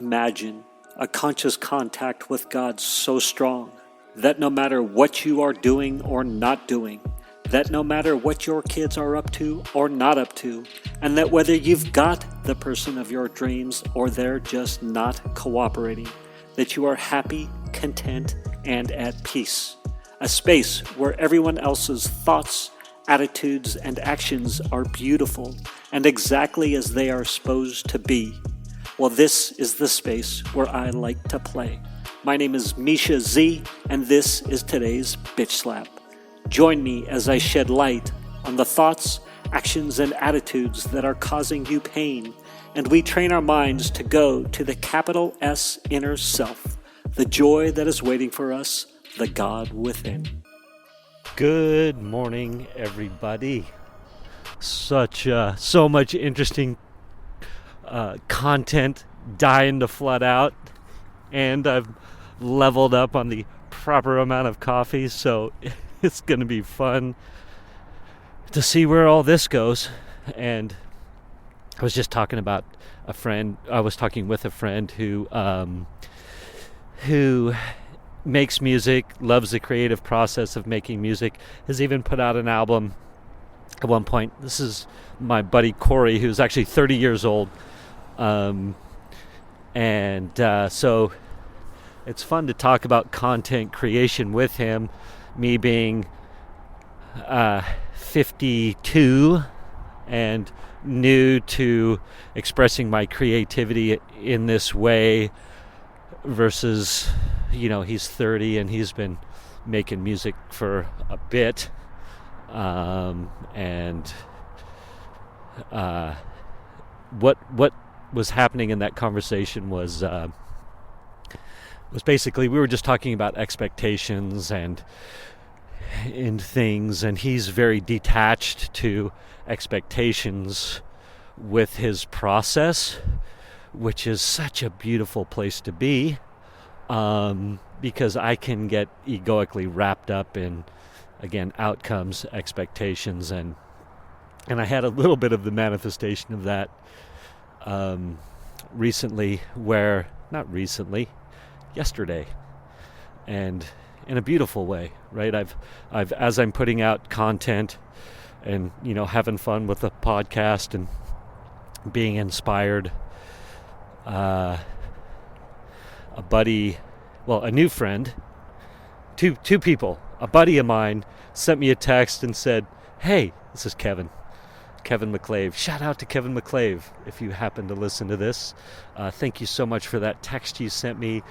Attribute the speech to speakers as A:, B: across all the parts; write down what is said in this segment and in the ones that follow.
A: Imagine a conscious contact with God so strong that no matter what you are doing or not doing, that no matter what your kids are up to or not up to, and that whether you've got the person of your dreams or they're just not cooperating, that you are happy, content, and at peace. A space where everyone else's thoughts, attitudes, and actions are beautiful and exactly as they are supposed to be. Well, this is the space where I like to play. My name is Mischa Z, and this is today's Bitch Slap. Join me as I shed light on the thoughts, actions, and attitudes that are causing you pain, and we train our minds to go to the capital S inner self, the joy that is waiting for us, the God within.
B: Good morning, everybody. So much interesting content dying to flood out, and I've leveled up on the proper amount of coffee, so it's going to be fun to see where all this goes. And I was just talking about a friend. I was talking with a friend who makes music, loves the creative process of making music, has even put out an album at one point. This is my buddy Corey, who's actually 30 years old. So it's fun to talk about content creation with him, me being 52 and new to expressing my creativity in this way versus, he's 30 and he's been making music for a bit. What was happening in that conversation was basically we were just talking about expectations and things, and he's very detached to expectations with his process, which is such a beautiful place to be, because I can get egoically wrapped up in, again, outcomes, expectations, and I had a little bit of the manifestation of that yesterday, and in a beautiful way, right? I've as I'm putting out content and having fun with the podcast and being inspired, a new friend, two people, a buddy of mine sent me a text and said, "Hey, this is Kevin McClave. Shout out to Kevin McClave if you happen to listen to this. Thank you so much for that text you sent me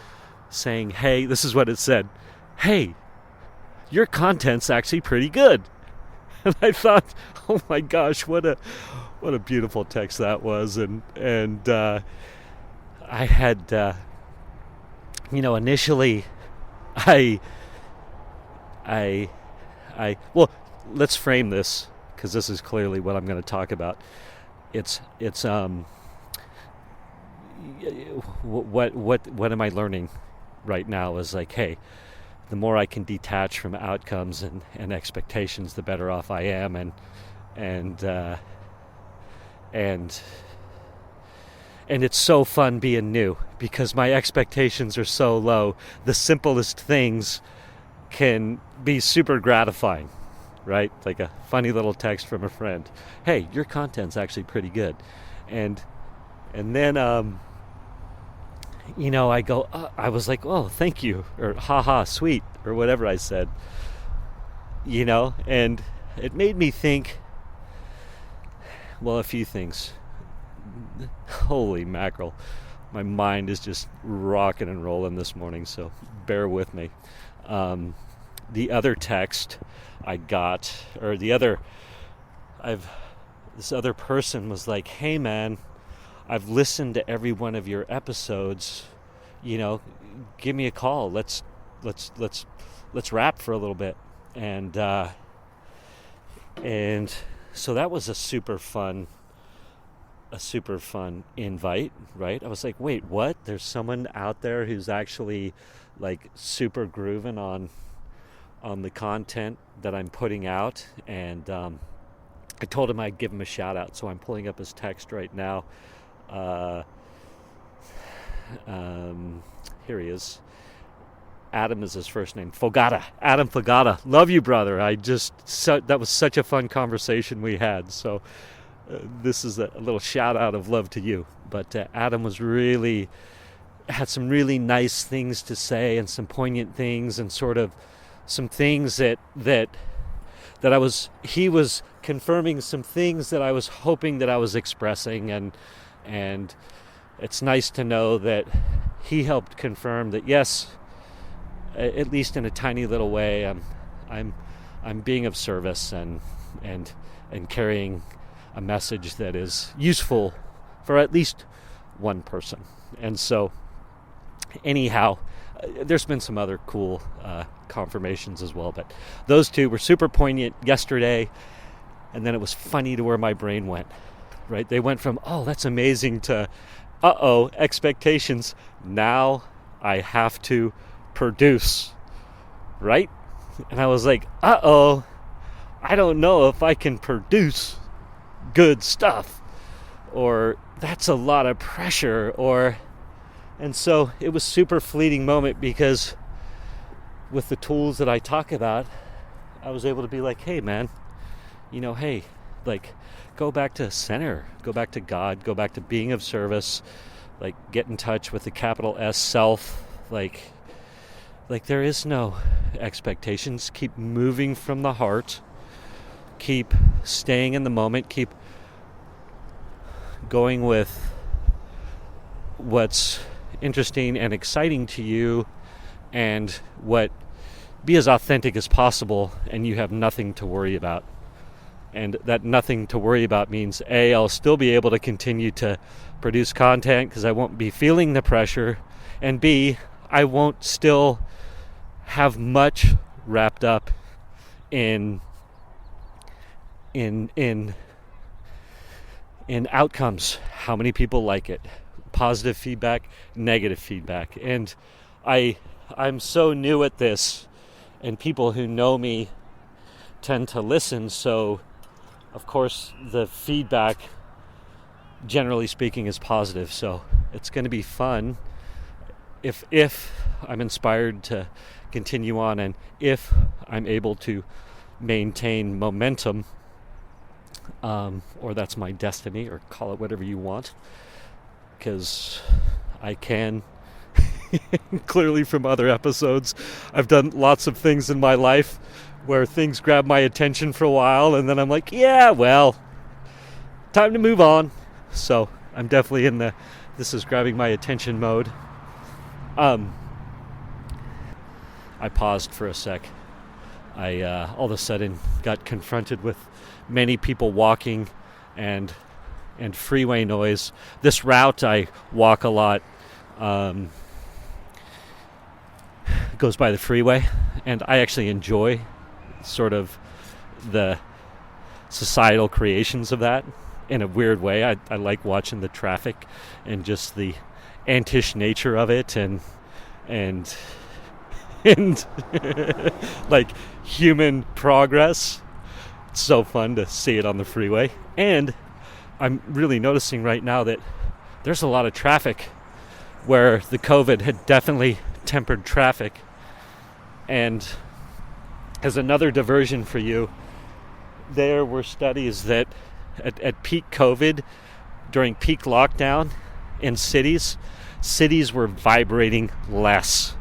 B: saying, hey," this is what it said, "Hey, your content's actually pretty good." And I thought, oh my gosh, what a beautiful text that was. And I had, initially, well, let's frame this, because this is clearly what I'm going to talk about. It's what am I learning right now is like, hey, the more I can detach from outcomes and expectations, the better off I am, and it's so fun being new because my expectations are so low. The simplest things can be super gratifying, right? Like a funny little text from a friend, "Hey, your content's actually pretty good," and then I go, I was like, "Oh, thank you," or "haha, sweet," or whatever I said, and it made me think, well, a few things. Holy mackerel, my mind is just rocking and rolling this morning, so bear with me. The other text I got, this other person was like, "Hey man, I've listened to every one of your episodes. Give me a call. Let's rap for a little bit." And so that was a super fun invite, right? I was like, wait, what? There's someone out there who's actually like super grooving on the content that I'm putting out, and I told him I'd give him a shout out, so I'm pulling up his text right now. Here he is. Adam is his first name. Fogata. Adam Fogata. Love you, brother. That was such a fun conversation we had. So this is a little shout out of love to you. But Adam had some really nice things to say, and some poignant things, and sort of some things that he was confirming some things that I was hoping that I was expressing, and it's nice to know that he helped confirm that, yes, at least in a tiny little way, I'm being of service and carrying a message that is useful for at least one person. And so, anyhow, there's been some other cool confirmations as well, but those two were super poignant yesterday, and then it was funny to where my brain went. Right? They went from, oh, that's amazing, to, expectations. Now I have to produce, right? And I was like, I don't know if I can produce good stuff, or that's a lot of pressure, and so it was super fleeting moment, because with the tools that I talk about, I was able to be like, hey man, hey, like, go back to center, go back to God, go back to being of service, like, get in touch with the capital S self, like there is no expectations. Keep moving from the heart, keep staying in the moment, keep going with what's interesting and exciting to you, and be as authentic as possible, and you have nothing to worry about. And that nothing to worry about means, A, I'll still be able to continue to produce content because I won't be feeling the pressure, and B, I won't still have much wrapped up in outcomes. How many people like it? Positive feedback, negative feedback. And I'm so new at this, and people who know me tend to listen, so of course the feedback, generally speaking, is positive. So it's going to be fun if I'm inspired to continue on, and if I'm able to maintain momentum, or that's my destiny, or call it whatever you want, because I can. Clearly from other episodes, I've done lots of things in my life where things grab my attention for a while, and then I'm like, yeah, well, time to move on. So I'm definitely in this is grabbing my attention mode. I paused for a sec. I all of a sudden got confronted with many people walking and freeway noise. This route I walk a lot goes by the freeway, and I actually enjoy sort of the societal creations of that in a weird way. I like watching the traffic and just the antish nature of it, and like human progress. It's so fun to see it on the freeway. And I'm really noticing right now that there's a lot of traffic where the COVID had definitely tempered traffic. And as another diversion for you, there were studies that at peak COVID, during peak lockdown in cities were vibrating less.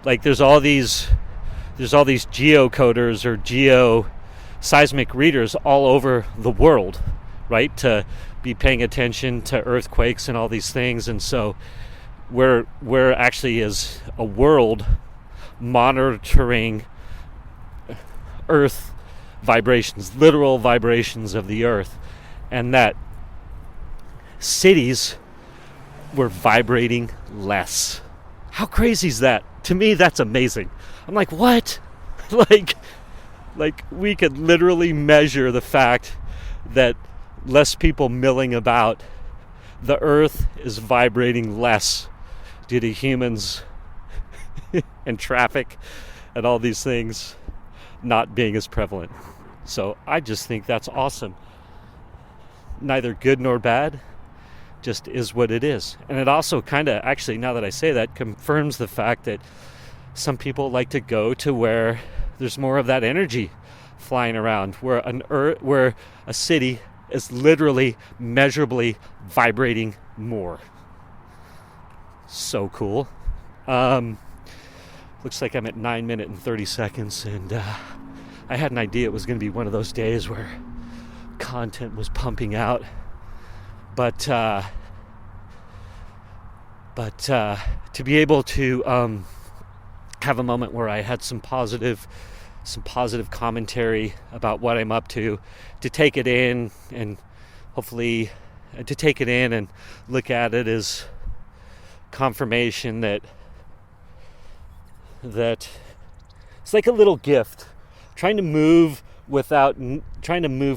B: Like there's all these geocoders or geoseismic readers all over the world, right? To be paying attention to earthquakes and all these things. And so we're actually, as a world, monitoring earth vibrations, literal vibrations of the earth, and that cities were vibrating less. How crazy is that? To me, that's amazing. I'm like, what? like we could literally measure the fact that less people milling about, the earth is vibrating less due to humans and traffic and all these things not being as prevalent. So I just think that's awesome. Neither good nor bad, just is what it is. And it also kind of, actually, now that I say that, confirms the fact that some people like to go to where there's more of that energy flying around, where a city is literally measurably vibrating more. So cool. Looks like I'm at 9 minutes and 30 seconds, and I had an idea it was going to be one of those days where content was pumping out, but to be able to have a moment where I had some positive commentary about what I'm up to take it in, and hopefully to take it in and look at it as confirmation that it's like a little gift, trying to move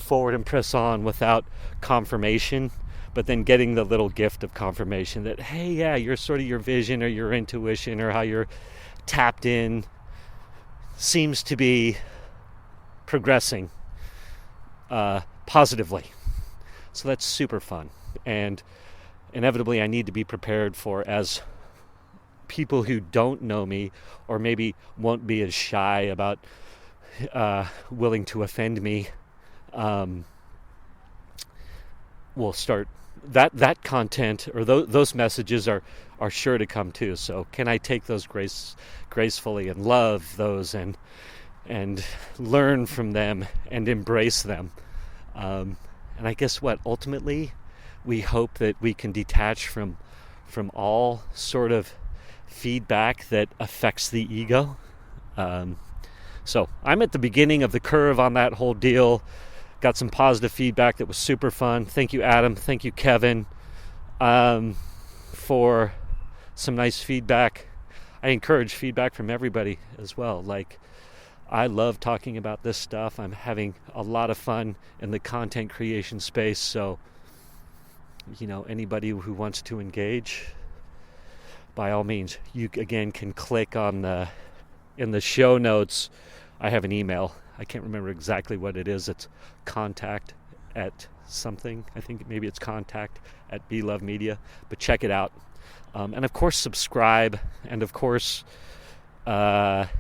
B: forward and press on without confirmation, but then getting the little gift of confirmation that, hey, yeah, your vision or your intuition or how you're tapped in seems to be progressing positively. So that's super fun. And inevitably I need to be prepared for, as people who don't know me or maybe won't be as shy about willing to offend me, will start that content, or those messages are sure to come too. So can I take those gracefully and love those and learn from them and embrace them? And I guess what ultimately we hope that we can detach from all sort of feedback that affects the ego. So I'm at the beginning of the curve on that whole deal. Got some positive feedback that was super fun. Thank you, Adam. Thank you, Kevin, for some nice feedback. I encourage feedback from everybody as well. Like, I love talking about this stuff. I'm having a lot of fun in the content creation space. So, anybody who wants to engage, by all means, you again can click on in the show notes. I have an email. I can't remember exactly what it is. It's contact at something. I think maybe it's contact at Be Love Media. But check it out. And of course, subscribe. And of course, share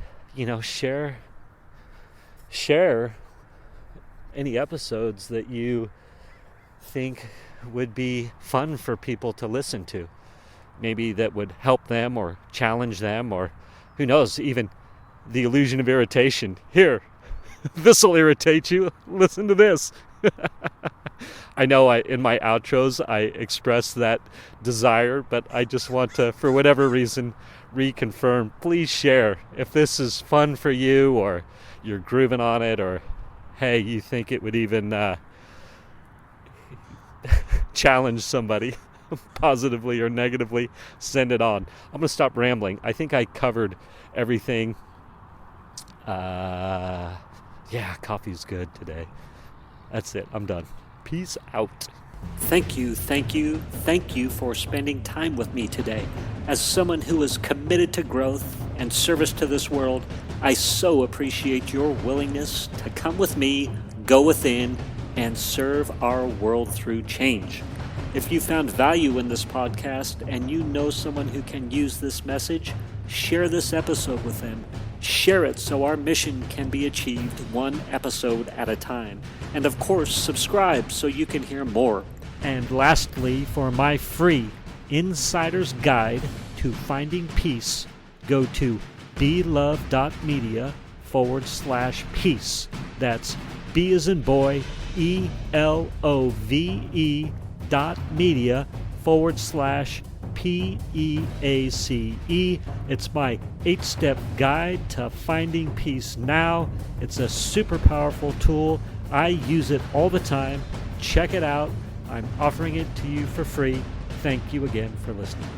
B: any episodes that you think would be fun for people to listen to. Maybe that would help them or challenge them, or who knows, even the illusion of irritation. Here, this will irritate you. Listen to this. I know in my outros I express that desire, but I just want to, for whatever reason, reconfirm. Please share if this is fun for you, or you're grooving on it, or hey, you think it would even challenge somebody positively or negatively. Send it on. I'm going to stop rambling. I think I covered everything. Yeah, coffee's good today. That's it. I'm done. Peace out.
A: Thank you for spending time with me today. As someone who is committed to growth and service to this world, I so appreciate your willingness to come with me, go within, and serve our world through change. If you found value in this podcast and you know someone who can use this message, share this episode with them. Share it so our mission can be achieved one episode at a time. And of course, subscribe so you can hear more.
C: And lastly, for my free insider's guide to finding peace, go to belove.media/peace. That's B as in boy, ELOVE.media/PEACE. It's my 8-step guide to finding peace now. It's a super powerful tool. I use it all the time. Check it out. I'm offering it to you for free. Thank you again for listening.